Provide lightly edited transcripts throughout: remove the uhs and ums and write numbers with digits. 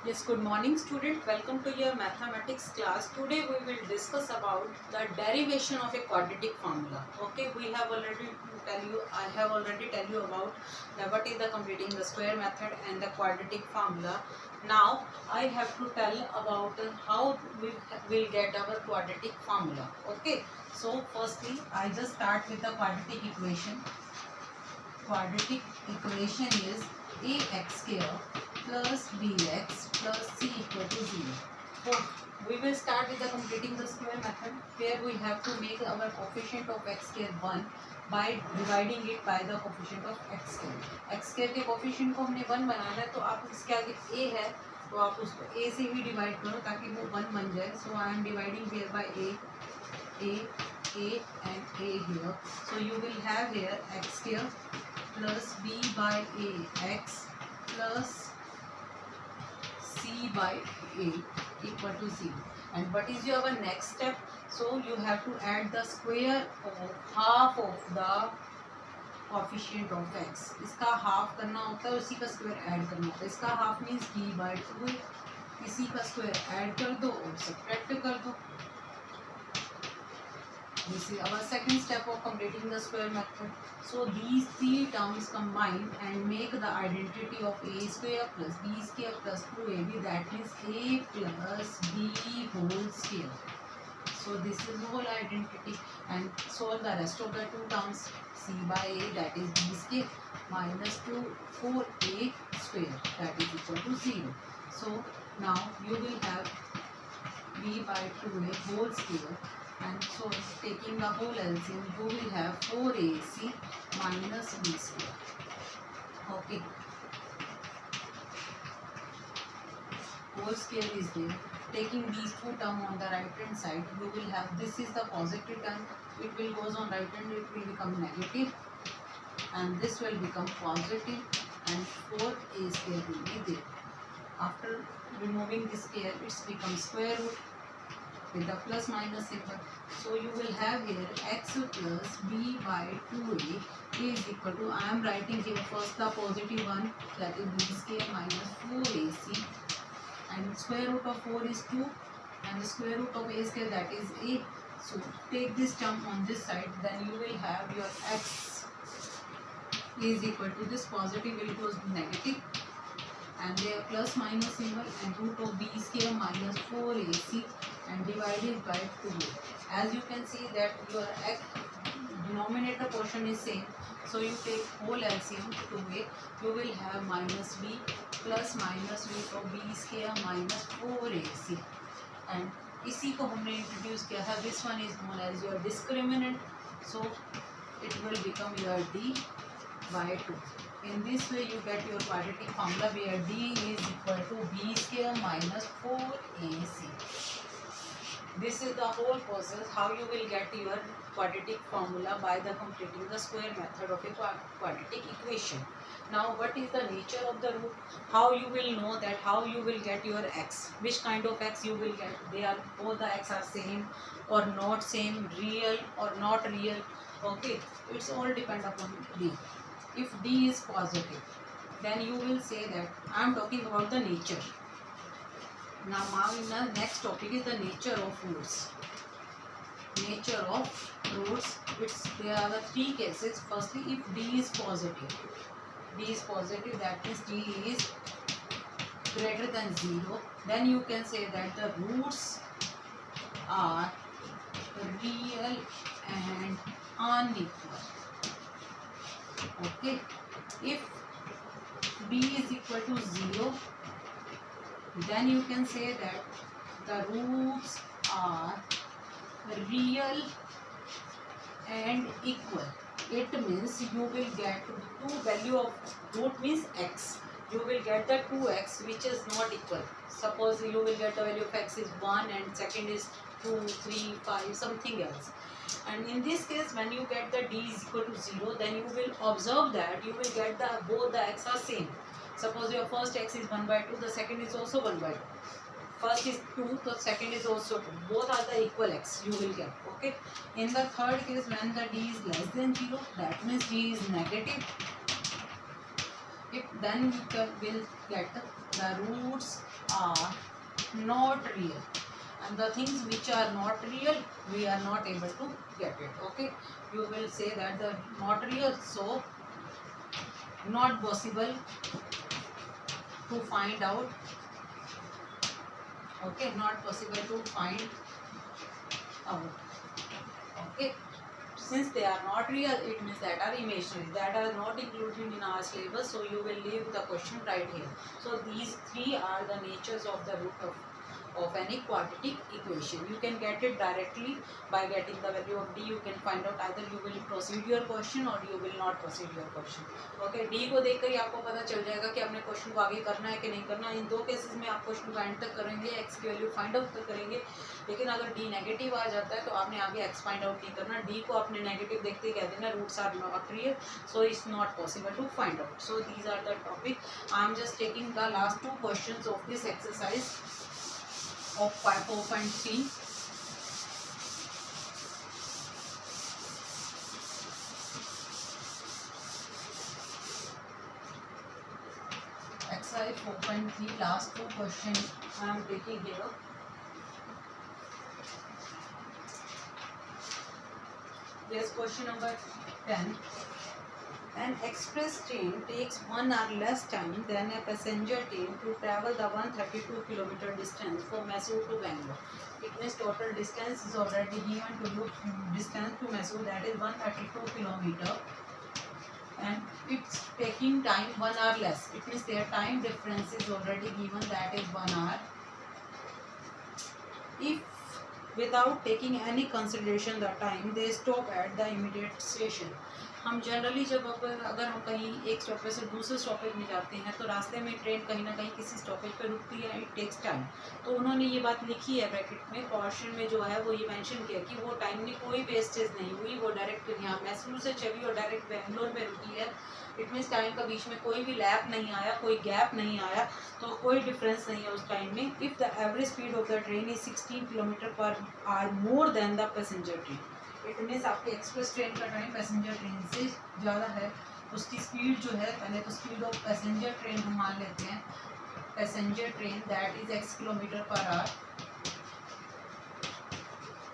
Yes, good morning student. Welcome to your mathematics class. Today we will discuss about the derivation of a quadratic formula. Okay, I have already tell you about what is the completing the square method and the quadratic formula. Now I have to tell about how we will get our quadratic formula. Okay, so firstly I just start with the quadratic equation. Quadratic equation is ax square plus bx plus c equal to 0. So we will start with the completing the square method where we have to make our coefficient of x square 1 by dividing it by the coefficient of x square. x square के coefficient को हमने 1 बनाना है तो आप इसके आगे a है तो आप उसको a से ही डिवाइड करो ताकि वो 1 बन जाए. So I am dividing here by a and a here. So you will have here x square plus b by a x plus c by a equal to 0. And what is your next step? So you have to add the square of half of the coefficient of x. इसका half करना होता है, उसी का square add करना होता है. इसका हाफ मीन्स b by 2, इसी का स्क्वायर ऐड कर दो और सब्ट्रैक्ट कर दो. This is our second step of completing the square method. So these three terms combine and make the identity of a square plus b square plus 2ab, that is a plus b whole square. So this is whole identity, and solve the rest of the two terms. C by a, that is b square, minus 2 4a square, that is equal to 0. So now you will have b by 2a whole square, and so taking the whole LCM you will have 4ac minus b square. Okay, whole square is there. Taking these two terms on the right hand side, you will have, this is the positive term, it will goes on right hand, it will become negative, and this will become positive, and 4a square will be there. After removing this square, it becomes square root with the plus minus symbol. So you will have here x plus b by 2a is equal to, I am writing here first the positive one, that is b square minus 4ac, and square root of 4 is 2, and the square root of a square, that is a. So take this term on this side, then you will have your x is equal to, this positive will go negative, and there plus minus symbol, and root of b square minus 4ac and divided by 2. As you can see that your denominator portion is same, so you take whole LCM 2a, you will have minus b plus minus root of b square minus 4ac, and इसी को हमने introduce किया था. This one is known as your discriminant, so it will become your d by 2. In this way you get your quadratic formula where d is equal to b square minus 4ac. This is the whole process how you will get your quadratic formula by the completing the square method of a quadratic equation. Now what is the nature of the root? How you will know that, how you will get your x, which kind of x you will get. They are, both the x are same or not same, real or not real. Okay, it's all depend upon d. If d is positive, then you will say that I am talking about the nature. Now in the next topic is the nature of roots. Nature of roots, there are the three cases. Firstly, if d is positive, that means d is greater than 0, then you can say that the roots are real and unequal. Okay, if b is equal to 0, then you can say that the roots are real and equal. It means you will get two value of root means x. You will get the 2x which is not equal. Suppose you will get the value of x is 1 and second is 2, 3, 5, something else. And in this case, when you get the d is equal to 0, then you will observe that you will get the both the x are same. Suppose your first x is 1 by 2, the second is also 1 by 2. First is 2, the second is also 2. Both are the equal x you will get. Okay. In the third case, when the d is less than 0, that means d is negative. Okay, then we will get the roots are not real, and the things which are not real we are not able to get it. Okay, you will say that the not real, so not possible to find out. Okay, not possible to find out. Okay, since they are not real, it means that are imaginary, that are not included in our syllabus, so you will leave the question right here. So these three are the natures of the root of any quadratic equation. You can get it directly by getting the value of d. You can find out either you will proceed your question or you will not proceed your question. Okay, d को देखकर ही आपको पता चल जाएगा कि आपने question को आगे करना है कि नहीं करना. इन दो केसेस में आप क्वेश्चन को एंड तक करेंगे, x की वैल्यू फाइंड आउट तक करेंगे. लेकिन अगर d नेगेटिव आ जाता है तो आपने आगे x फाइंड आउट नहीं करना. d को आपने नेगेटिव देखते ही कह देना roots are not real, so it's not possible to find out. So these are the topic. I am just taking the last two questions of this exercise of 4.3. Exercise 4.3, last two questions I am taking here. Yes, question number 10. An express train takes 1 hour less time than a passenger train to travel the 132 kilometer distance from Mysore to Bangalore. It means total distance is already given to you. Distance to Mysore, that is 132 kilometer, and it's taking time 1 hour less. It means their time difference is already given, that is 1 hour. If without taking any consideration the time, they stop at the immediate station. हम generally जब अगर हम कहीं एक stoppage से दूसरे stoppage में जाते हैं तो रास्ते में ट्रेन कहीं ना कहीं किसी स्टॉपेज पे रुकती है. It takes time. तो उन्होंने ये बात लिखी है ब्रैकेट में, पोर्शन में जो है वो ये मेंशन किया कि वो टाइम में कोई वेस्टेज नहीं हुई, वो डायरेक्ट यहाँ मैसूर से चली और डायरेक्ट बेंगलोर में रुकी है. इट मीन्स टाइम का बीच में कोई भी लैप नहीं आया, कोई गैप नहीं आया, तो कोई डिफरेंस नहीं है उस टाइम में. If the average speed of the train is 16 kilometre per our more than the passenger train. It means आपके एक्सप्रेस ट्रेन का टाइम पैसेंजर ट्रेन से ज़्यादा है. उसकी स्पीड जो है, पहले तो स्पीड ऑफ पैसेंजर ट्रेन हम मान लेते हैं. Passenger train that is x kilometre per hour.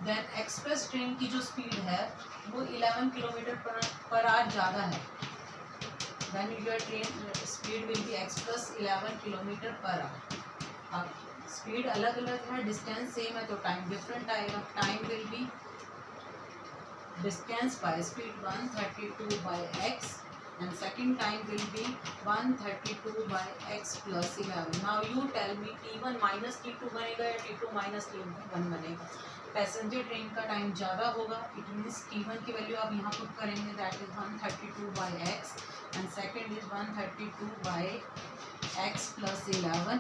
Then express train की जो स्पीड है वो 11 किलोमीटर पर आवर ज़्यादा है. Then your train speed will be express 11 kilometre per hour. अब स्पीड अलग अलग है, डिस्टेंस सेम है, तो टाइम डिफरेंट आएगा. Time will be distance by speed 132 by x, and second time will be 132 by x plus 11. Now you tell me t1 minus t2 बनेगा या t2 minus t1 बनेगा. Passenger train का time ज़्यादा होगा. It means t1 की value आप यहाँ put करेंगे, that is 132 by x, and second is 132 by x plus 11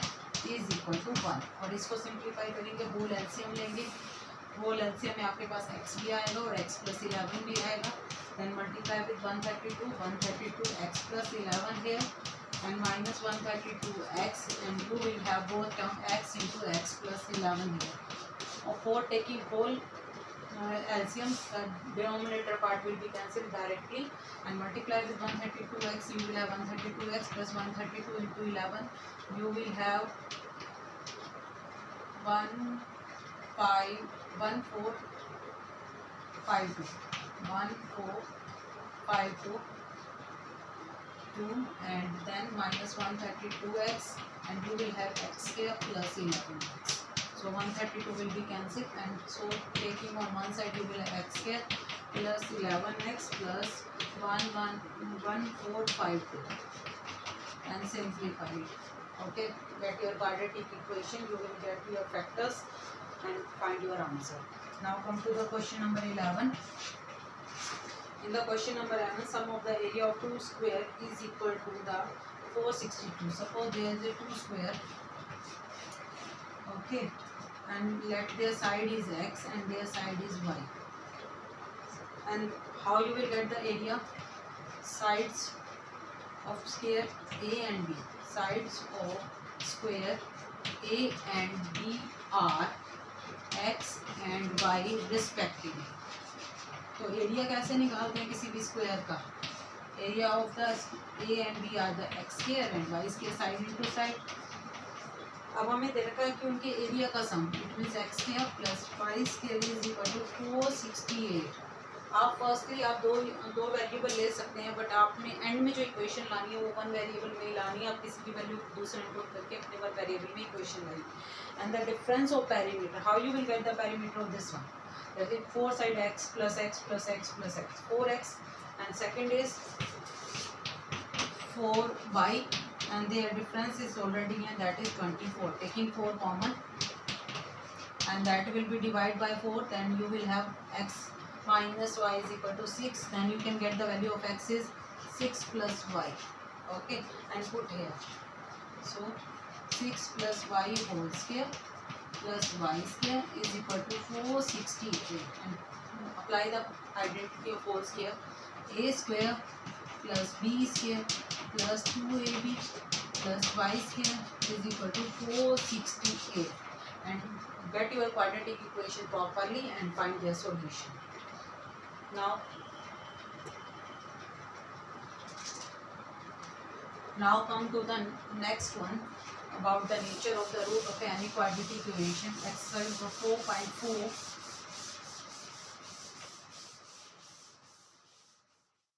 is equal to 1. और इसको सिंप्लीफाई करेंगे, होल एलसीएम लेंगे. होल एलसीएम में आपके पास x भी आएगा और x plus 11 भी आएगा. Then multiply with 132 x plus 11 here and minus 132 x, and you will have both term x into x plus 11 here. Or for taking whole LCM, denominator part will be cancelled directly, and multiply with 132x, you will have 132x plus 132 into 11. You will have 1452, and then minus 132x, and you will have x square plus 11x. So 132 will be cancelled, and so taking on one side you will have x square plus 11x plus 1452, and simplify it. Okay, get your quadratic equation, you will get your factors and find your answer. Now come to the question number 11. In the question number 11, sum of the area of two square is equal to the 462. Suppose there is a two square, okay, and let their side is x and their side is y. And how you will get the area? Sides of square a and b. Sides of square a and b are x and y respectively. तो area कैसे निकालते हैं किसी भी square का? area of the A and B are the x square and y square side into side. अब हमें दे रखा है कि उनके एरिया का sum it means x square plus y square is equal to 468. आप फर्स्टली आप दो वेरिएबल ले सकते हैं, बट आपने एंड में जो इक्वेशन लानी है वो वन वेरिएबल में ही लानी है. आप किसी भी वैल्यू दूसरे इनपुट करके अपने वन वेरिएबल में equation lie. And the difference of parameter, how you will get the parameter of this one, that is four side x plus x plus x plus x 4x, and second is 4y, and their difference is already here, that is 24. Taking 4 common and that will be divided by 4, then you will have x minus y is equal to 6. Then you can get the value of x is 6 plus y. Okay, and put here. So 6 plus y whole square plus y square is equal to 468. And apply the identity of whole square. A square plus b square plus 2ab plus y square is equal to 468. And get your quadratic equation properly and find their solution. Now come to the next one about the nature of the root of any quadratic equation. Exercise 4.4.